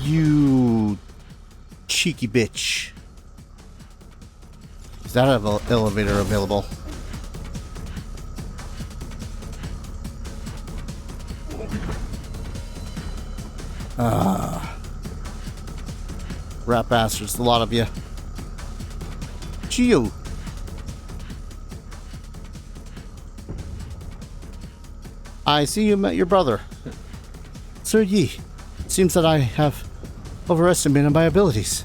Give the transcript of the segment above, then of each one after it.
You cheeky bitch. Is that an elevator available? Rat bastards, a lot of you. Geo. I see you met your brother. Sir Yi, it seems that I have overestimated my abilities.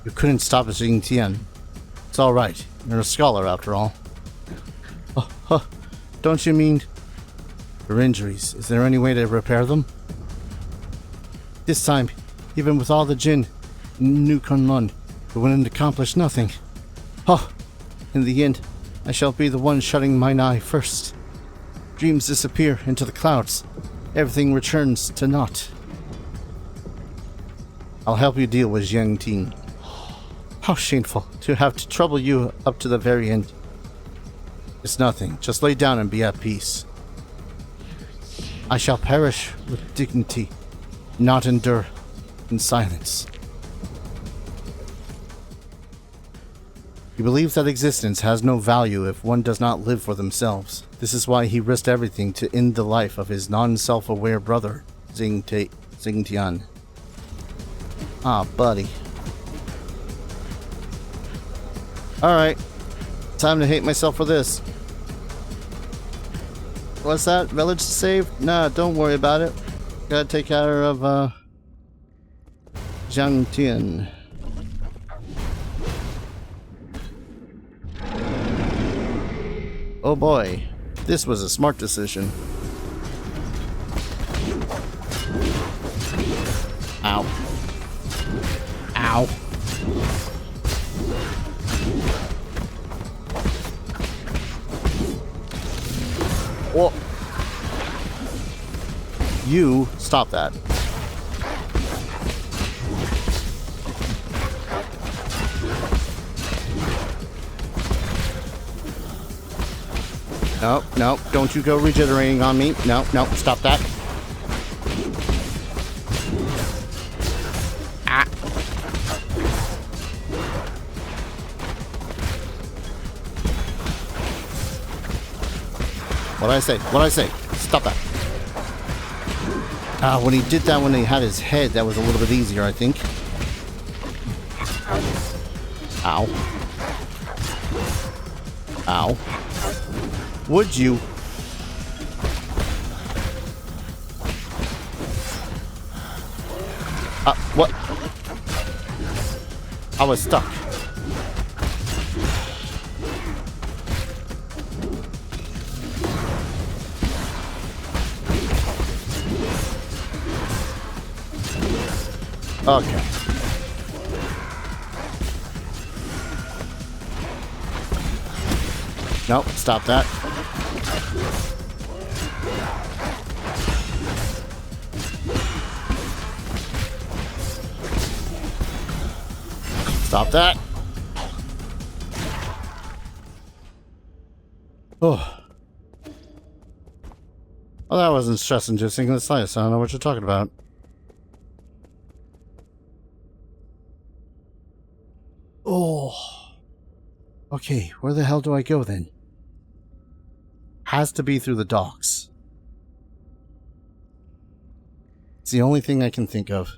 You couldn't stop us, Jing Tian. It's alright. You're a scholar after all. Oh, don't you mean your injuries? Is there any way to repair them? This time, even with all the Jin in New Kunlun, it wouldn't accomplish nothing. Oh, in the end, I shall be the one shutting mine eye first. Dreams disappear into the clouds. Everything returns to naught. I'll help you deal with Yang Ting. How shameful to have to trouble you up to the very end. It's nothing. Just lay down and be at peace. I shall perish with dignity, not endure in silence. He believes that existence has no value if one does not live for themselves. This is why he risked everything to end the life of his non-self-aware brother, Jing Tian. Ah, buddy. Alright. Time to hate myself for this. What's that? Village to save? Nah, don't worry about it. Gotta take care of, Zhang Tian. Oh boy. This was a smart decision. Ow. Ow. Whoa. You stop that. No, no, don't you go regenerating on me. No, no, stop that. Ah. What'd I say? What'd I say? Stop that. When he did that when he had his head, that was a little bit easier, I think. Ow. Ow. Would you? What? I was stuck. Okay. Nope, stop that. Stop that. Oh. Well, that wasn't stress-inducing in the slightest. I don't know what you're talking about. Oh. Okay, where the hell do I go then? Has to be through the docks. It's the only thing I can think of.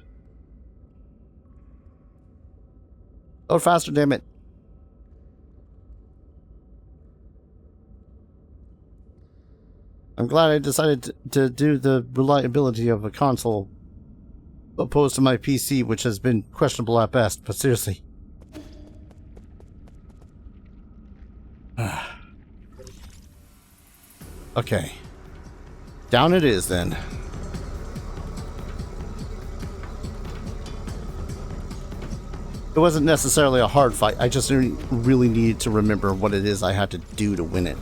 Oh, faster, damn it. I'm glad I decided to do the reliability of a console opposed to my PC, which has been questionable at best, but seriously. Okay. Down it is, then. It wasn't necessarily a hard fight. I just really needed to remember what it is I had to do to win it.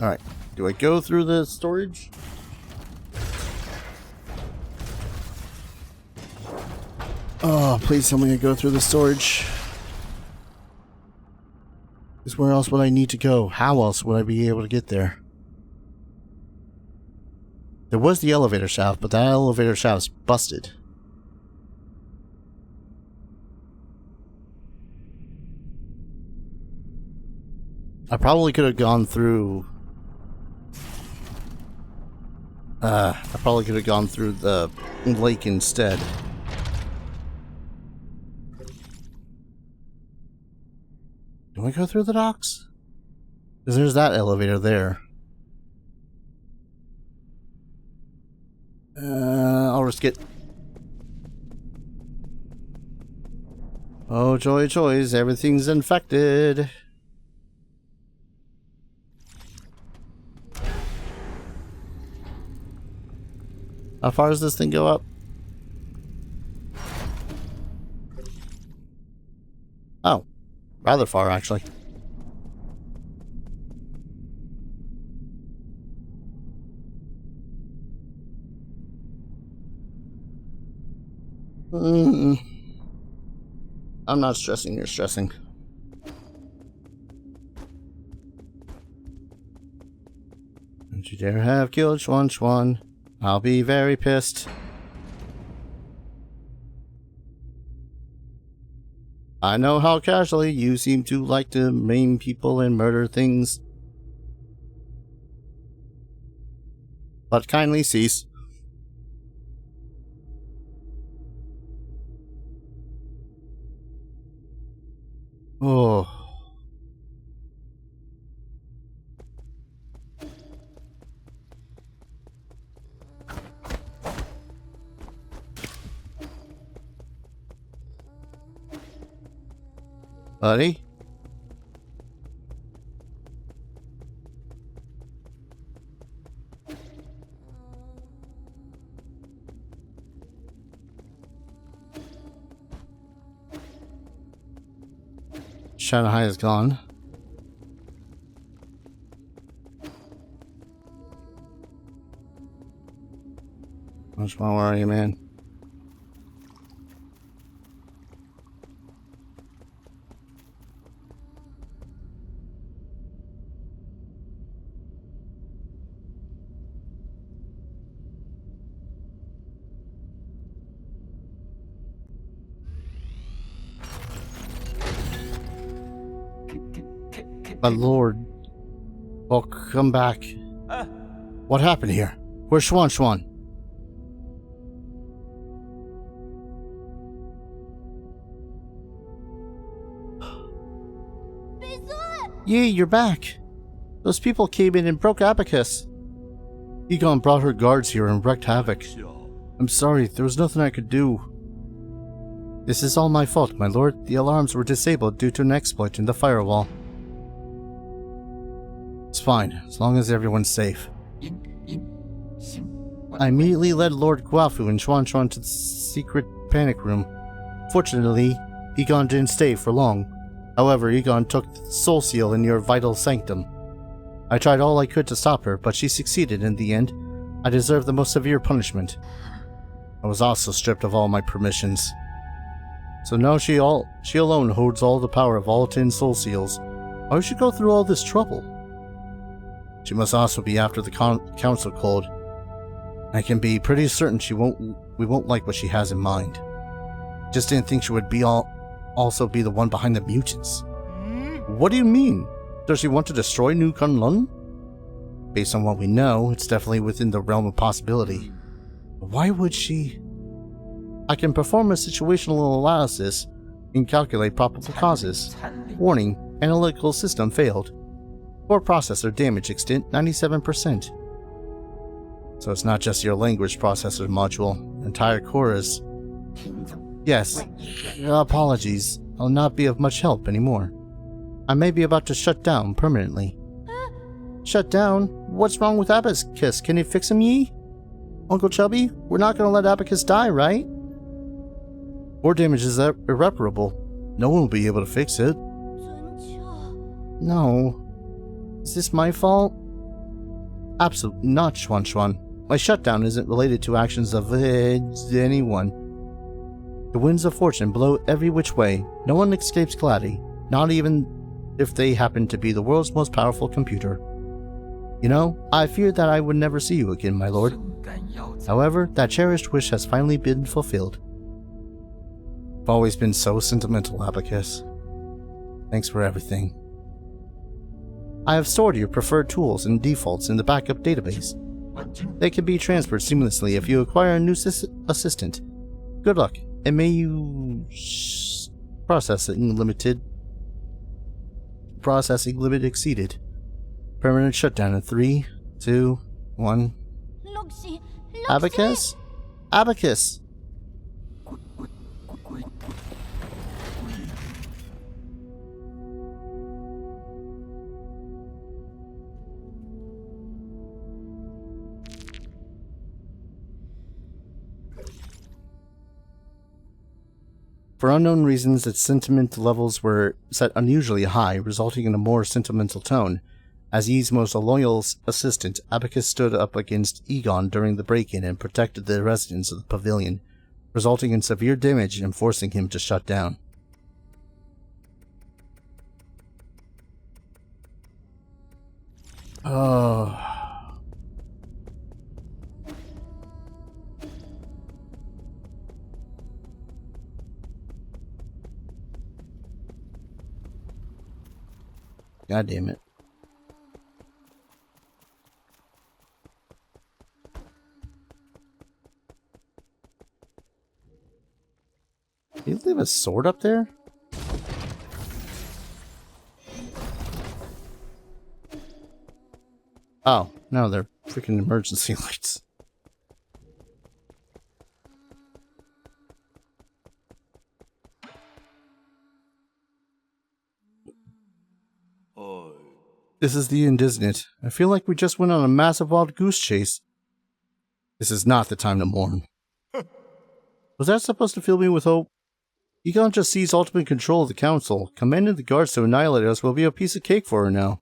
Alright. Do I go through the storage? Oh, please tell me to go through the storage. Because where else would I need to go? How else would I be able to get there? There was the elevator shaft, but that elevator shaft's busted. I probably could have gone through... I probably could have gone through the lake instead. Do I go through the docks? Because there's that elevator there. I'll risk it. Oh, joy, joys, everything's infected. How far does this thing go up? Oh, rather far, actually. I'm not stressing, you're stressing. Don't you dare have killed Shuanshuan. I'll be very pissed. I know how casually you seem to like to maim people and murder things. But kindly cease. Oh. Buddy? Shanghai is gone. Where are you, man? My lord. Oh, come back. What happened here? Where's Shuanshuan? Yi, you're back. Those people came in and broke Abacus. Eigong brought her guards here and wreaked havoc. I'm sorry, there was nothing I could do. This is all my fault, my lord. The alarms were disabled due to an exploit in the firewall. It's fine, as long as everyone's safe. I immediately led Lord Kuafu and Shuanshuan to the secret panic room. Fortunately, Eigong didn't stay for long. However, Eigong took the soul seal in your vital sanctum. I tried all I could to stop her, but she succeeded in the end. I deserved the most severe punishment. I was also stripped of all my permissions. So now she alone holds all the power of all 10 soul seals. Why would she go through all this trouble? She must also be after the council code. I can be pretty certain we won't like what she has in mind. Just didn't think she would also be the one behind the mutants. What do you mean? Does she want to destroy New Kunlun? Based on what we know, it's definitely within the realm of possibility. But why would she? I can perform a situational analysis and calculate probable causes. Warning, analytical system failed. Core processor damage extent 97%. So it's not just your language processor module. Entire core is... Yes. Apologies. I'll not be of much help anymore. I may be about to shut down permanently. Shut down? What's wrong with Abacus? Can you fix him, Yi? Uncle Chubby, we're not gonna let Abacus die, right? Core damage is irreparable. No one will be able to fix it. No. Is this my fault? Absolutely not, Shuanshuan. My shutdown isn't related to actions of anyone. The winds of fortune blow every which way. No one escapes calamity, not even if they happen to be the world's most powerful computer. You know, I feared that I would never see you again, my lord. However, that cherished wish has finally been fulfilled. I've always been so sentimental, Abacus. Thanks for everything. I have stored your preferred tools and defaults in the backup database. They can be transferred seamlessly if you acquire a new assistant. Good luck, and may you... Processing limit exceeded. Permanent shutdown in 3, 2, 1. Abacus? Abacus! For unknown reasons, its sentiment levels were set unusually high, resulting in a more sentimental tone. As Yi's most loyal assistant, Abacus stood up against Eigong during the break-in and protected the residents of the pavilion, resulting in severe damage and forcing him to shut down. Oh... God damn it. Did you leave a sword up there? Oh, no, they're freaking emergency lights. This is the end, isn't it? I feel like we just went on a massive wild goose chase. This is not the time to mourn. Was that supposed to fill me with hope? Eigong just seized ultimate control of the council. Commanding the guards to annihilate us will be a piece of cake for her now.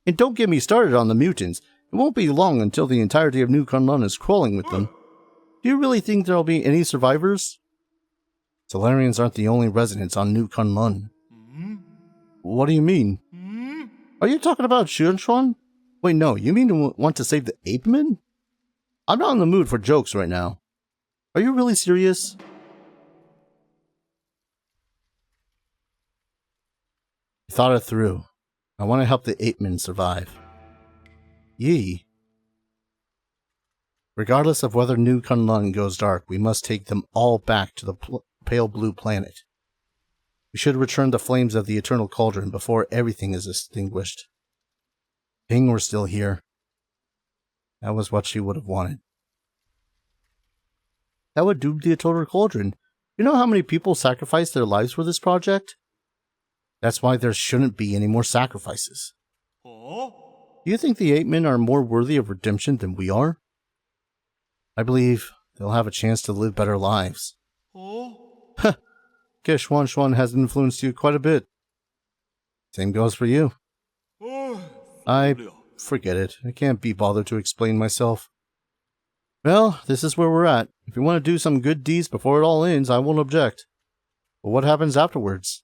And don't get me started on the mutants. It won't be long until the entirety of New Kunlun is crawling with them. Do you really think there'll be any survivors? Solarians aren't the only residents on New Kunlun. What do you mean? Are you talking about Shuanshuan? Wait, no, you mean you want to save the ape men? I'm not in the mood for jokes right now. Are you really serious? I thought it through. I want to help the ape men survive. Yi. Regardless of whether New Kunlun goes dark, we must take them all back to the pale blue planet. We should return the flames of the eternal cauldron before everything is extinguished. Ping were still here. That was what she would have wanted. That would doom the eternal cauldron. You know how many people sacrificed their lives for this project? That's why there shouldn't be any more sacrifices. Do you think the ape men are more worthy of redemption than we are? I believe they'll have a chance to live better lives. Heh. Guess Shuanshuan has influenced you quite a bit. Same goes for you. Forget it. I can't be bothered to explain myself. Well, this is where we're at. If you want to do some good deeds before it all ends, I won't object. But what happens afterwards?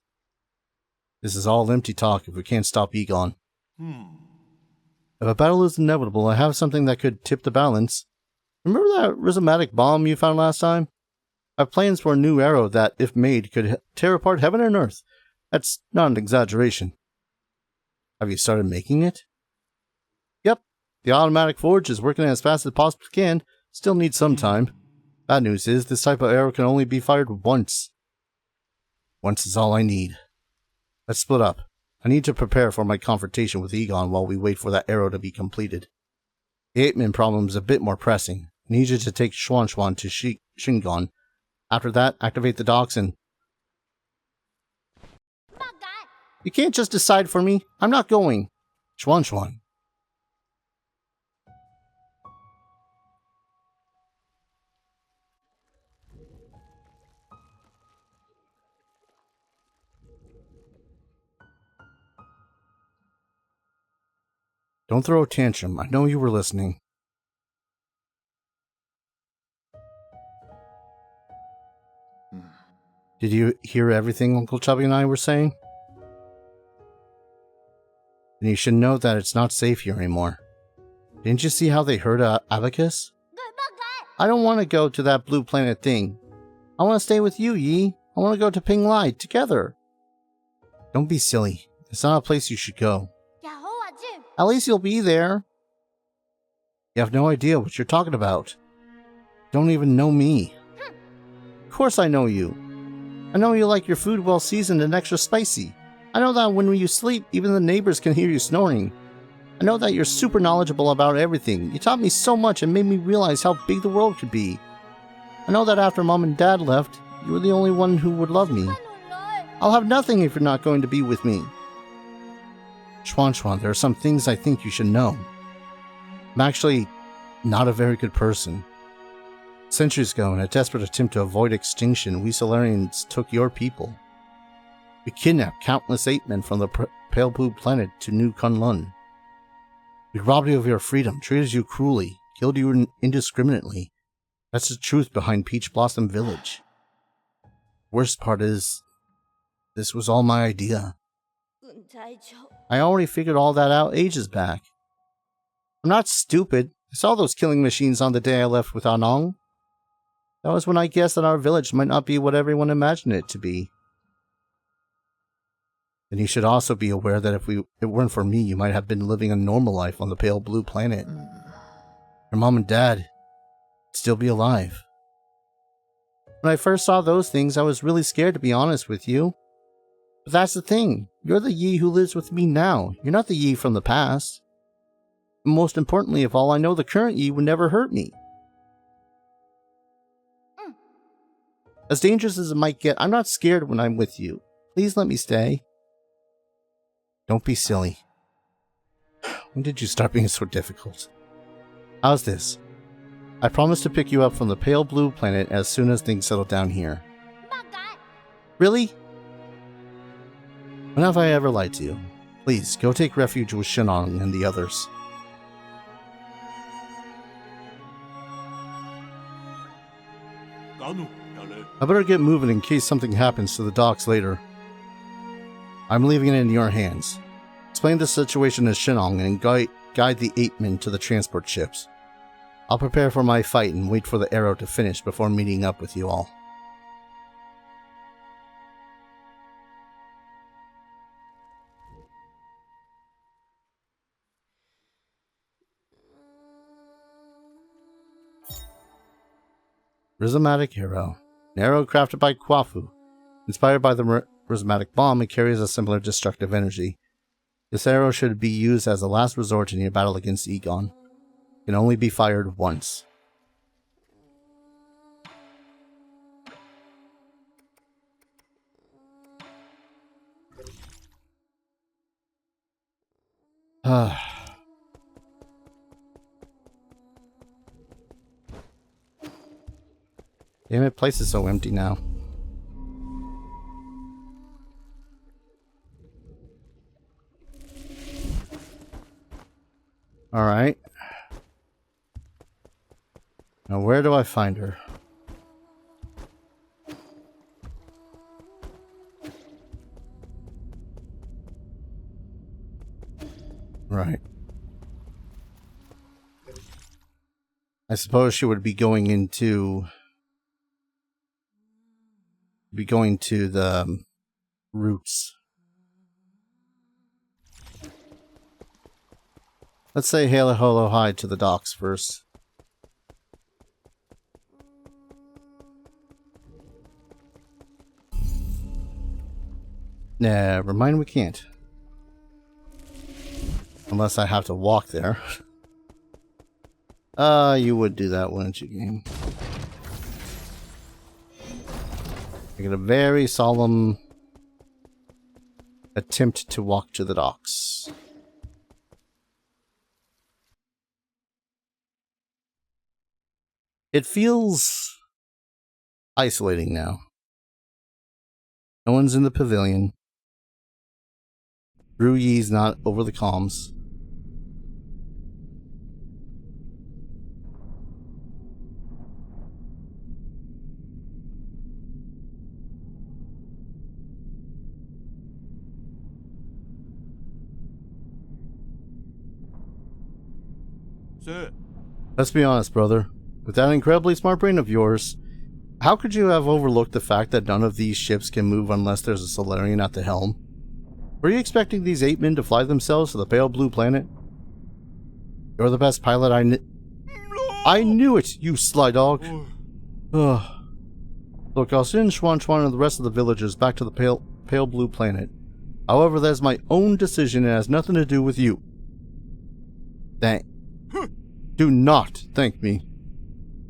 This is all empty talk if we can't stop Eigong. If a battle is inevitable, I have something that could tip the balance. Remember that rhizomatic bomb you found last time? I have plans for a new arrow that, if made, could tear apart heaven and earth. That's not an exaggeration. Have you started making it? Yep. The automatic forge is working as fast as it possibly can. Still needs some time. Bad news is, this type of arrow can only be fired once. Once is all I need. Let's split up. I need to prepare for my confrontation with Eigong while we wait for that arrow to be completed. The ape-man problem is a bit more pressing. I need you to take Shuanshuan to Shingon. After that, activate the docks and... You can't just decide for me. I'm not going. Shuanshuan. Don't throw a tantrum. I know you were listening. Did you hear everything Uncle Chubby and I were saying? Then you should know that it's not safe here anymore. Didn't you see how they hurt Abacus? I don't want to go to that blue planet thing. I want to stay with you, Yi. I want to go to Ping Lai together. Don't be silly. It's not a place you should go. At least you'll be there. You have no idea what you're talking about. Don't even know me. Of course I know you. I know you like your food well seasoned and extra spicy. I know that when you sleep, even the neighbors can hear you snoring. I know that you're super knowledgeable about everything. You taught me so much and made me realize how big the world could be. I know that after Mom and Dad left, you were the only one who would love me. I'll have nothing if you're not going to be with me. Shuanshuan, there are some things I think you should know. I'm actually not a very good person. Centuries ago, in a desperate attempt to avoid extinction, we Solarians took your people. We kidnapped countless ape men from the Pale Blue Planet to New Kunlun. We robbed you of your freedom, treated you cruelly, killed you indiscriminately. That's the truth behind Peach Blossom Village. Worst part is, this was all my idea. I already figured all that out ages back. I'm not stupid. I saw those killing machines on the day I left with Anong. That was when I guessed that our village might not be what everyone imagined it to be. And you should also be aware that if it weren't for me, you might have been living a normal life on the Pale Blue Planet. Your mom and dad would still be alive. When I first saw those things, I was really scared, to be honest with you. But that's the thing. You're the Yi who lives with me now. You're not the Yi from the past. And most importantly of all, I know the current Yi would never hurt me. As dangerous as it might get, I'm not scared when I'm with you. Please let me stay. Don't be silly. When did you start being so difficult? How's this? I promise to pick you up from the Pale Blue Planet as soon as things settle down here. Really? When have I ever lied to you? Please, go take refuge with Shinong and the others. I better get moving in case something happens to the docks later. I'm leaving it in your hands. Explain the situation to Shinong and guide the ape men to the transport ships. I'll prepare for my fight and wait for the arrow to finish before meeting up with you all. Rhizomatic Arrow. An arrow crafted by Kuafu. Inspired by the Rhizomatic Bomb, it carries a similar destructive energy. This arrow should be used as a last resort in your battle against Eigong. It can only be fired once. Damn it, place is so empty now. Alright. Now where do I find her? Right. I suppose she would be going into... the roots. Let's say hello, hello, hi to the docks first. Never mind, we can't. Unless I have to walk there. You would do that, wouldn't you, game? I get a very solemn attempt to walk to the docks. It feels isolating now. No one's in the pavilion. Ru Yi's not over the comms. Sir. Let's be honest, brother. With that incredibly smart brain of yours, how could you have overlooked the fact that none of these ships can move unless there's a Solarian at the helm? Were you expecting these 8 men to fly themselves to the pale blue planet? You're the best pilot I knew it, you sly dog. Ugh. Look, I'll send Shuanshuan and the rest of the villagers back to the pale blue planet. However, that is my own decision and has nothing to do with you. Do not thank me.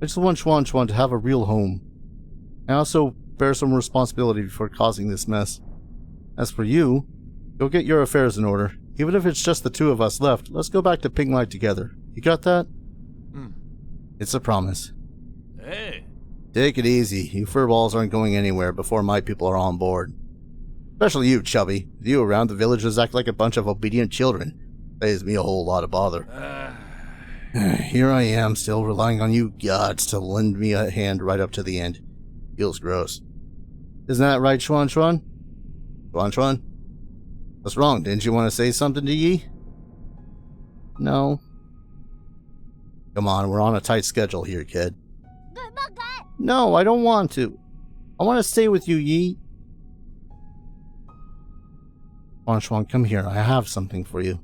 I just want Shuanshuan to have a real home. I also bear some responsibility for causing this mess. As for you, go get your affairs in order. Even if it's just the 2 of us left, let's go back to Pinglai together. You got that? It's a promise. Hey. Take it easy. You furballs aren't going anywhere before my people are on board. Especially you, Chubby. With you around, the villagers act like a bunch of obedient children. Saves me a whole lot of bother. Here I am, still relying on you gods to lend me a hand right up to the end. Feels gross. Isn't that right, Shuanshuan? Shuanshuan? What's wrong? Didn't you want to say something to Yi? No. Come on, we're on a tight schedule here, kid. No, I don't want to. I want to stay with you, Yi. Shuanshuan, come here. I have something for you.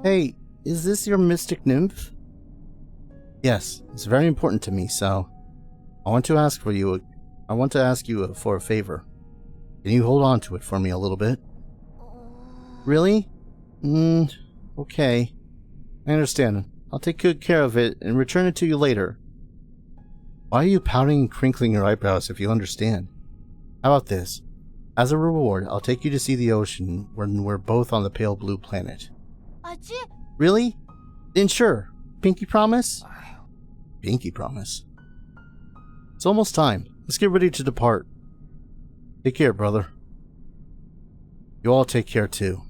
Hey, is this your mystic nymph? Yes, it's very important to me, so I want to ask you for a favor. Can you hold on to it for me a little bit? Really? Okay. I understand. I'll take good care of it and return it to you later. Why are you pouting and crinkling your eyebrows if you understand? How about this? As a reward, I'll take you to see the ocean when we're both on the pale blue planet. Really? Then sure. Pinky promise? Pinky promise. It's almost time. Let's get ready to depart. Take care, brother. You all take care too.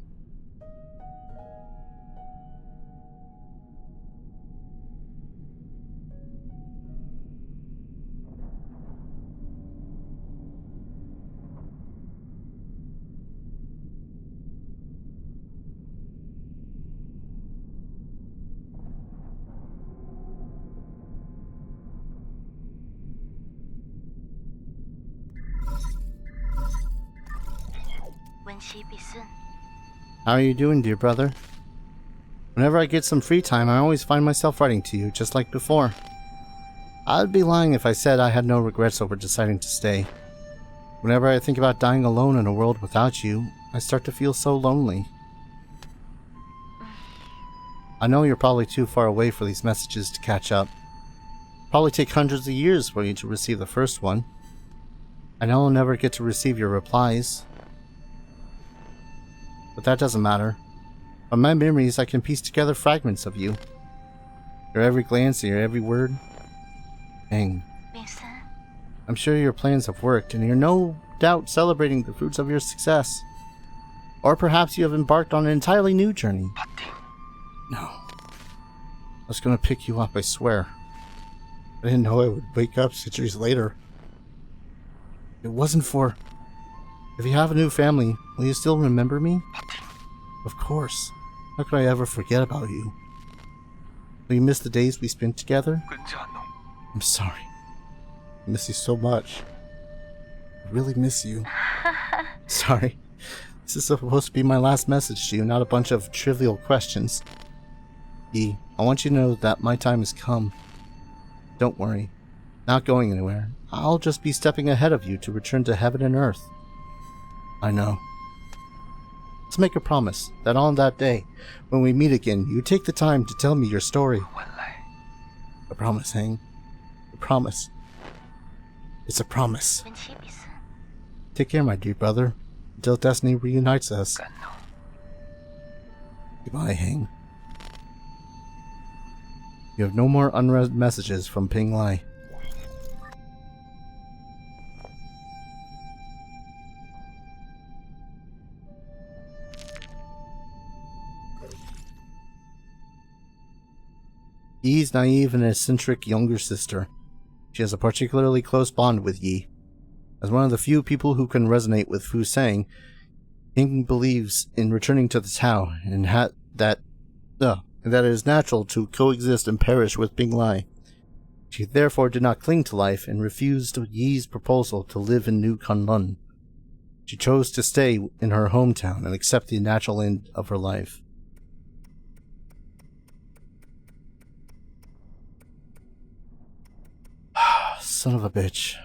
How are you doing, dear brother? Whenever I get some free time, I always find myself writing to you, just like before. I'd be lying if I said I had no regrets over deciding to stay. Whenever I think about dying alone in a world without you, I start to feel so lonely. I know you're probably too far away for these messages to catch up. Probably take hundreds of years for you to receive the first one. I know I'll never get to receive your replies. But that doesn't matter. From my memories, I can piece together fragments of you. Your every glance and your every word. Dang. I'm sure your plans have worked, and you're no doubt celebrating the fruits of your success. Or perhaps you have embarked on an entirely new journey. No. I was gonna pick you up, I swear. I didn't know I would wake up centuries later. It wasn't for... If you have a new family, will you still remember me? Of course. How could I ever forget about you? Will you miss the days we spent together? I'm sorry. I miss you so much. I really miss you. Sorry. This is supposed to be my last message to you, not a bunch of trivial questions. E, I want you to know that my time has come. Don't worry. Not going anywhere. I'll just be stepping ahead of you to return to heaven and earth. I know. Let's make a promise that on that day, when we meet again, you take the time to tell me your story. A promise, Hang. A promise. It's a promise. Take care, my dear brother, until destiny reunites us. Goodbye, Hang. You have no more unread messages from Ping Lai. Yi's naive and eccentric younger sister. She has a particularly close bond with Yi. As one of the few people who can resonate with Fu's saying, Ying believes in returning to the Tao and that it is natural to coexist and perish with Bing Lai. She therefore did not cling to life and refused Yi's proposal to live in New Kunlun. She chose to stay in her hometown and accept the natural end of her life. Son of a bitch.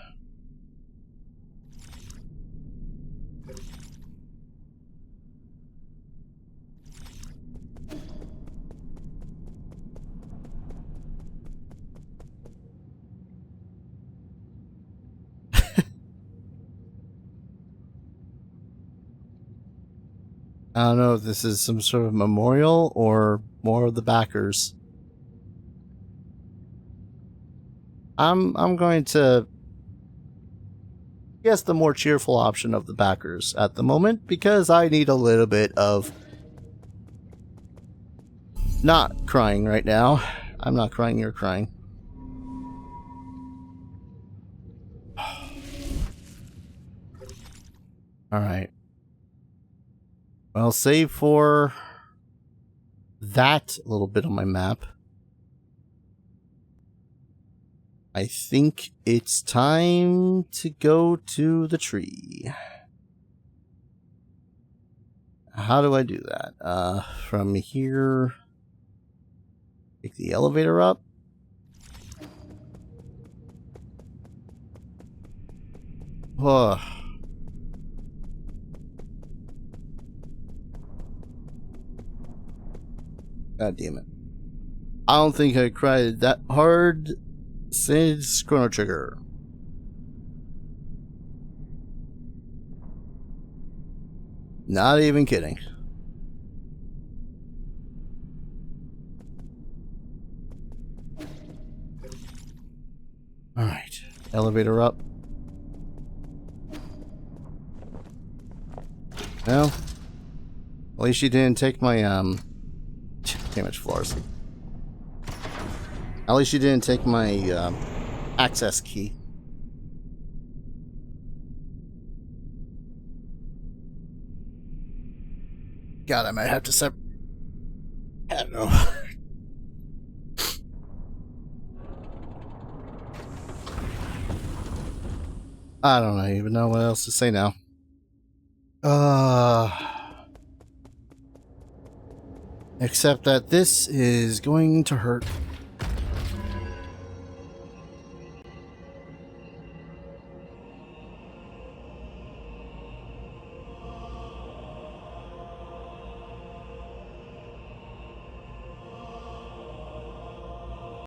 I don't know if this is some sort of memorial or more of the backers. I'm going to guess the more cheerful option of the backers at the moment because I need a little bit of not crying right now. I'm not crying, you're crying. Alright. Well, save for that little bit on my map. I think it's time to go to the tree. How do I do that? From here, take the elevator up. Ugh. God damn it. I don't think I cried that hard since Chrono Trigger. Not even kidding. Alright. Elevator up. Well, at least she didn't take my, damn it, floors. At least she didn't take my, access key. God, I might have to I don't know. I don't even know what else to say now. Except that this is going to hurt